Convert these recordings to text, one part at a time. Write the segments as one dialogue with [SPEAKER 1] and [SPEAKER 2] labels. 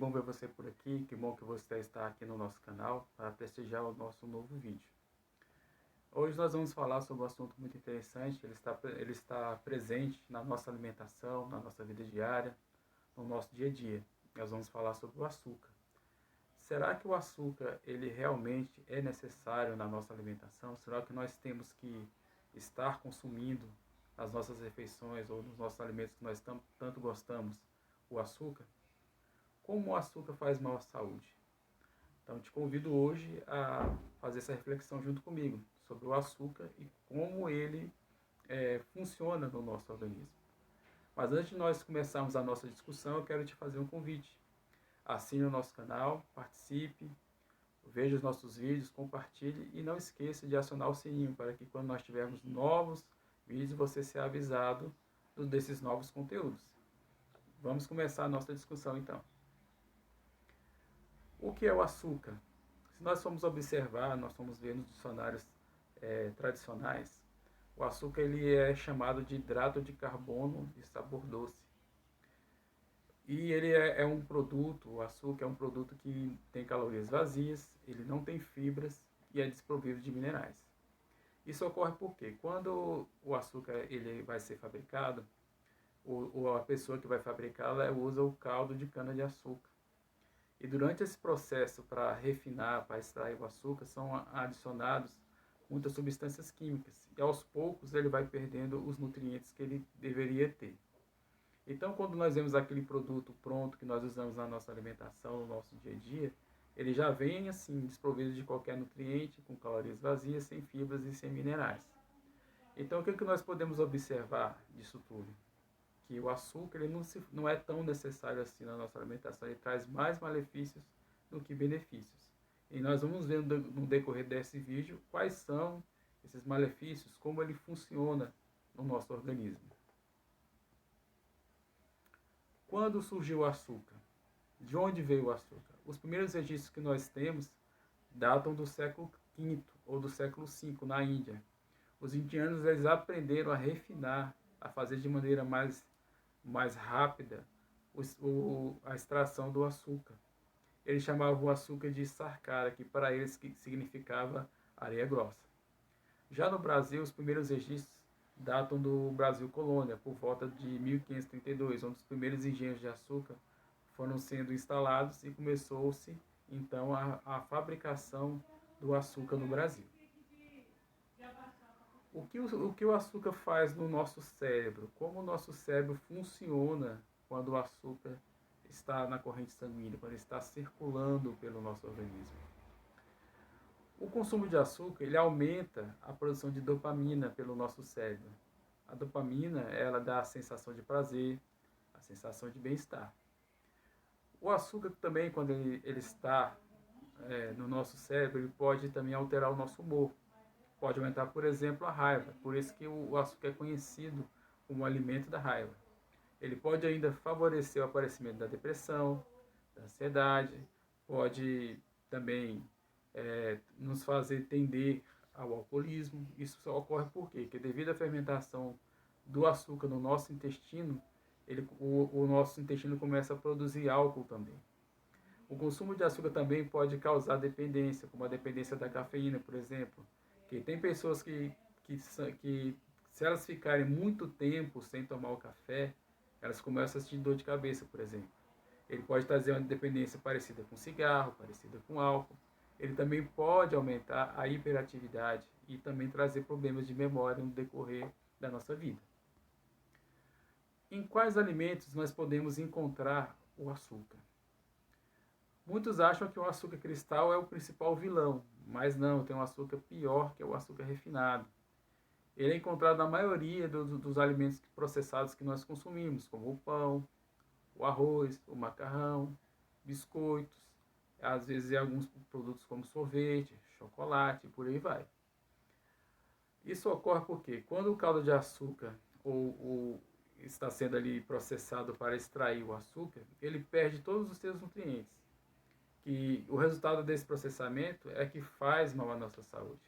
[SPEAKER 1] bom ver você por aqui, que bom que você está aqui no nosso canal para prestigiar o nosso novo vídeo. Hoje nós vamos falar sobre um assunto muito interessante, ele está presente na nossa alimentação, na nossa vida diária, no nosso dia a dia. Nós vamos falar sobre o açúcar. Será que o açúcar ele realmente é necessário na nossa alimentação? Será que nós temos que estar consumindo nas nossas refeições ou nos nossos alimentos que nós tanto gostamos o açúcar? Como o açúcar faz mal à saúde? Então, te convido hoje a fazer essa reflexão junto comigo sobre o açúcar e como ele funciona no nosso organismo. Mas antes de nós começarmos a nossa discussão, eu quero te fazer um convite. Assine o nosso canal, participe, veja os nossos vídeos, compartilhe e não esqueça de acionar o sininho para que quando nós tivermos novos vídeos você seja avisado desses novos conteúdos. Vamos começar a nossa discussão então. O que é o açúcar? Se nós formos observar, nós formos ver nos dicionários tradicionais, o açúcar ele é chamado de hidrato de carbono de sabor doce. E ele é um produto, o açúcar é um produto que tem calorias vazias, ele não tem fibras e é desprovido de minerais. Isso ocorre porque quando o açúcar ele vai ser fabricado, a pessoa que vai fabricá-la usa o caldo de cana-de-açúcar. E durante esse processo para refinar, para extrair o açúcar, são adicionados muitas substâncias químicas. E aos poucos ele vai perdendo os nutrientes que ele deveria ter. Então, quando nós vemos aquele produto pronto que nós usamos na nossa alimentação, no nosso dia a dia, ele já vem assim, desprovido de qualquer nutriente, com calorias vazias, sem fibras e sem minerais. Então, o que nós podemos observar disso tudo? Que o açúcar ele não é tão necessário assim na nossa alimentação, ele traz mais malefícios do que benefícios. E nós vamos ver no decorrer desse vídeo quais são esses malefícios, como ele funciona no nosso organismo. Quando surgiu o açúcar? De onde veio o açúcar? Os primeiros registros que nós temos datam do século V ou do século V, na Índia. Os indianos eles aprenderam a refinar, a fazer de maneira mais rápida a extração do açúcar. Eles chamavam o açúcar de sarkara, que para eles significava areia grossa. Já no Brasil, os primeiros registros datam do Brasil colônia, por volta de 1532, onde os primeiros engenhos de açúcar foram sendo instalados e começou-se então a fabricação do açúcar no Brasil. O que o açúcar faz no nosso cérebro? Como o nosso cérebro funciona quando o açúcar está na corrente sanguínea, quando está circulando pelo nosso organismo? O consumo de açúcar ele aumenta a produção de dopamina pelo nosso cérebro. A dopamina ela dá a sensação de prazer, a sensação de bem-estar. O açúcar também, quando ele está no nosso cérebro, ele pode também alterar o nosso humor. Pode aumentar, por exemplo, a raiva. Por isso que o açúcar é conhecido como o alimento da raiva. Ele pode ainda favorecer o aparecimento da depressão, da ansiedade, pode também nos fazer tender ao alcoolismo. Isso só ocorre por quê? Porque devido à fermentação do açúcar no nosso intestino, o nosso intestino começa a produzir álcool também. O consumo de açúcar também pode causar dependência, como a dependência da cafeína, por exemplo. Que tem pessoas que se elas ficarem muito tempo sem tomar o café, elas começam a sentir dor de cabeça, por exemplo. Ele pode trazer uma dependência parecida com cigarro, parecida com álcool. Ele também pode aumentar a hiperatividade e também trazer problemas de memória no decorrer da nossa vida. Em quais alimentos nós podemos encontrar o açúcar? Muitos acham que o açúcar cristal é o principal vilão, mas não, tem um açúcar pior, que é o açúcar refinado. Ele é encontrado na maioria dos alimentos processados que nós consumimos, como o pão, o arroz, o macarrão, biscoitos, às vezes em alguns produtos como sorvete, chocolate, por aí vai. Isso ocorre porque quando o caldo de açúcar está sendo ali processado para extrair o açúcar, ele perde todos os seus nutrientes. Que o resultado desse processamento é que faz mal à nossa saúde.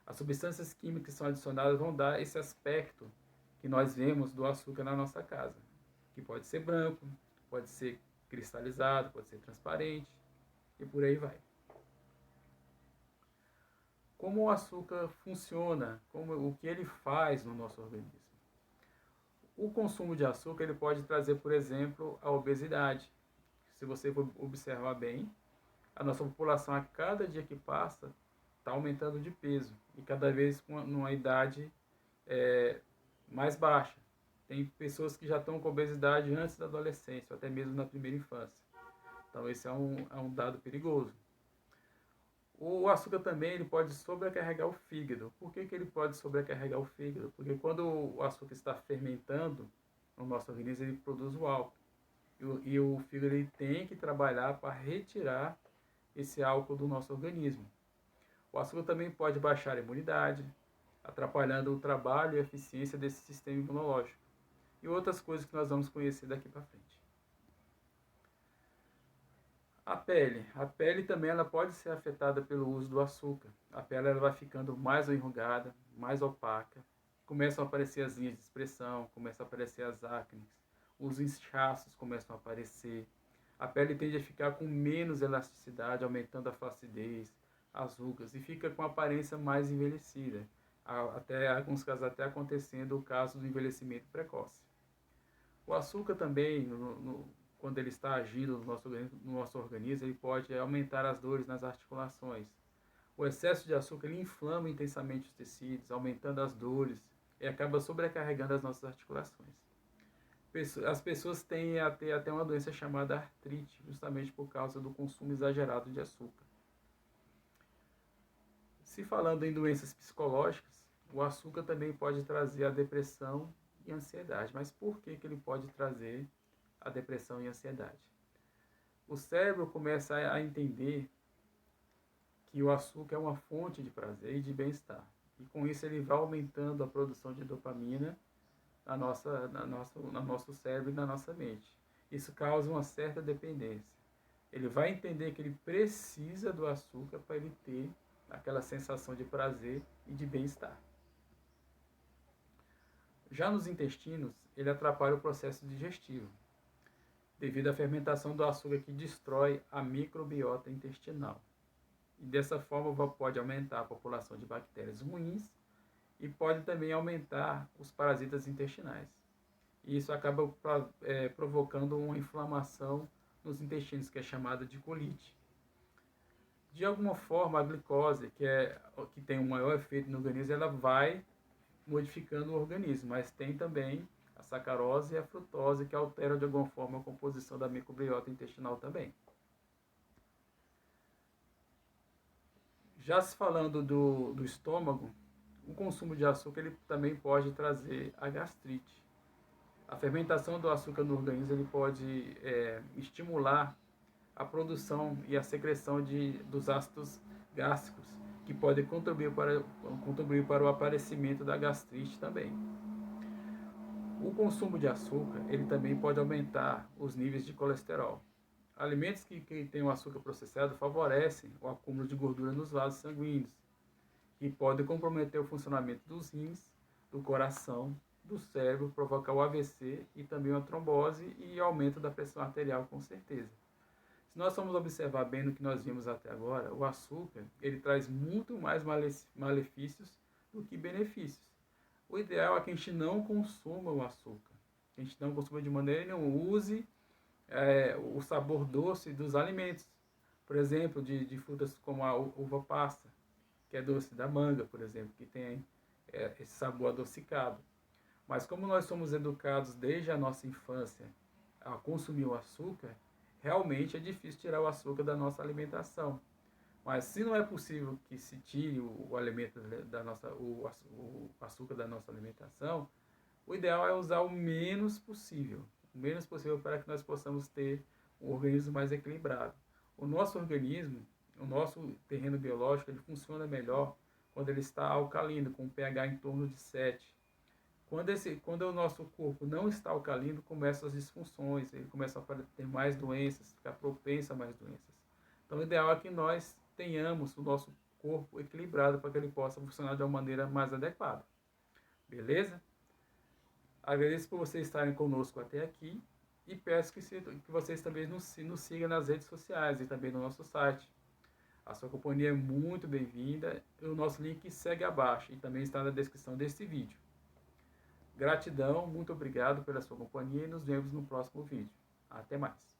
[SPEAKER 1] As substâncias químicas que são adicionadas vão dar esse aspecto que nós vemos do açúcar na nossa casa, que pode ser branco, pode ser cristalizado, pode ser transparente e por aí vai. Como o açúcar funciona, o que ele faz no nosso organismo. O consumo de açúcar ele pode trazer, por exemplo, a obesidade. Se você for observar bem, a nossa população a cada dia que passa está aumentando de peso e cada vez numa idade mais baixa. Tem pessoas que já estão com obesidade antes da adolescência, ou até mesmo na primeira infância. Então esse é um dado perigoso. O açúcar também ele pode sobrecarregar o fígado. Por que ele pode sobrecarregar o fígado? Porque quando o açúcar está fermentando no nosso organismo, ele produz o álcool. E o fígado ele tem que trabalhar para retirar esse álcool do nosso organismo. O açúcar também pode baixar a imunidade, atrapalhando o trabalho e a eficiência desse sistema imunológico. E outras coisas que nós vamos conhecer daqui para frente. A pele também ela pode ser afetada pelo uso do açúcar. A pele ela vai ficando mais enrugada, mais opaca, começam a aparecer as linhas de expressão, começam a aparecer as acnes, os inchaços começam a aparecer, a pele tende a ficar com menos elasticidade, aumentando a flacidez, as rugas e fica com a aparência mais envelhecida, até alguns casos até acontecendo o caso do envelhecimento precoce. O açúcar também, quando ele está agindo no nosso organismo, ele pode aumentar as dores nas articulações. O excesso de açúcar ele inflama intensamente os tecidos, aumentando as dores e acaba sobrecarregando as nossas articulações. As pessoas têm a ter até uma doença chamada artrite, justamente por causa do consumo exagerado de açúcar. Se falando em doenças psicológicas, o açúcar também pode trazer a depressão e a ansiedade. Mas por que ele pode trazer a depressão e a ansiedade? O cérebro começa a entender que o açúcar é uma fonte de prazer e de bem-estar. E com isso ele vai aumentando a produção de dopamina no nosso cérebro e na nossa mente. Isso causa uma certa dependência. Ele vai entender que ele precisa do açúcar para ele ter aquela sensação de prazer e de bem-estar. Já nos intestinos, ele atrapalha o processo digestivo, devido à fermentação do açúcar que destrói a microbiota intestinal. E dessa forma pode aumentar a população de bactérias ruins e pode também aumentar os parasitas intestinais. E isso acaba provocando uma inflamação nos intestinos, que é chamada de colite. De alguma forma, a glicose, que tem um maior efeito no organismo, ela vai modificando o organismo, mas tem também a sacarose e a frutose, que alteram de alguma forma a composição da microbiota intestinal também. Já se falando do estômago, o consumo de açúcar ele também pode trazer a gastrite. A fermentação do açúcar no organismo ele pode estimular a produção e a secreção dos ácidos gástricos, que podem contribuir para o aparecimento da gastrite também. O consumo de açúcar ele também pode aumentar os níveis de colesterol. Alimentos que têm o açúcar processado favorecem o acúmulo de gordura nos vasos sanguíneos, que podem comprometer o funcionamento dos rins, do coração, do cérebro, provocar o AVC e também uma trombose e aumento da pressão arterial com certeza. Se nós formos observar bem no que nós vimos até agora, o açúcar ele traz muito mais malefícios do que benefícios. O ideal é que a gente não consuma o açúcar, que a gente não consuma de maneira nenhuma, use o sabor doce dos alimentos. Por exemplo, de frutas como a uva passa, que é doce, da manga, por exemplo, que tem esse sabor adocicado. Mas como nós somos educados desde a nossa infância a consumir o açúcar, realmente é difícil tirar o açúcar da nossa alimentação. Mas se não é possível que se tire o alimento o açúcar da nossa alimentação, o ideal é usar o menos possível para que nós possamos ter um organismo mais equilibrado. O nosso organismo, o nosso terreno biológico, ele funciona melhor quando ele está alcalino, com um pH em torno de 7. Quando o nosso corpo não está alcalino, começam as disfunções, ele começa a ter mais doenças, ficar propenso a mais doenças. Então, o ideal é que nós tenhamos o nosso corpo equilibrado para que ele possa funcionar de uma maneira mais adequada. Beleza? Agradeço por vocês estarem conosco até aqui e peço que vocês também nos sigam nas redes sociais e também no nosso site. A sua companhia é muito bem-vinda. O nosso link segue abaixo e também está na descrição deste vídeo. Gratidão, muito obrigado pela sua companhia e nos vemos no próximo vídeo. Até mais.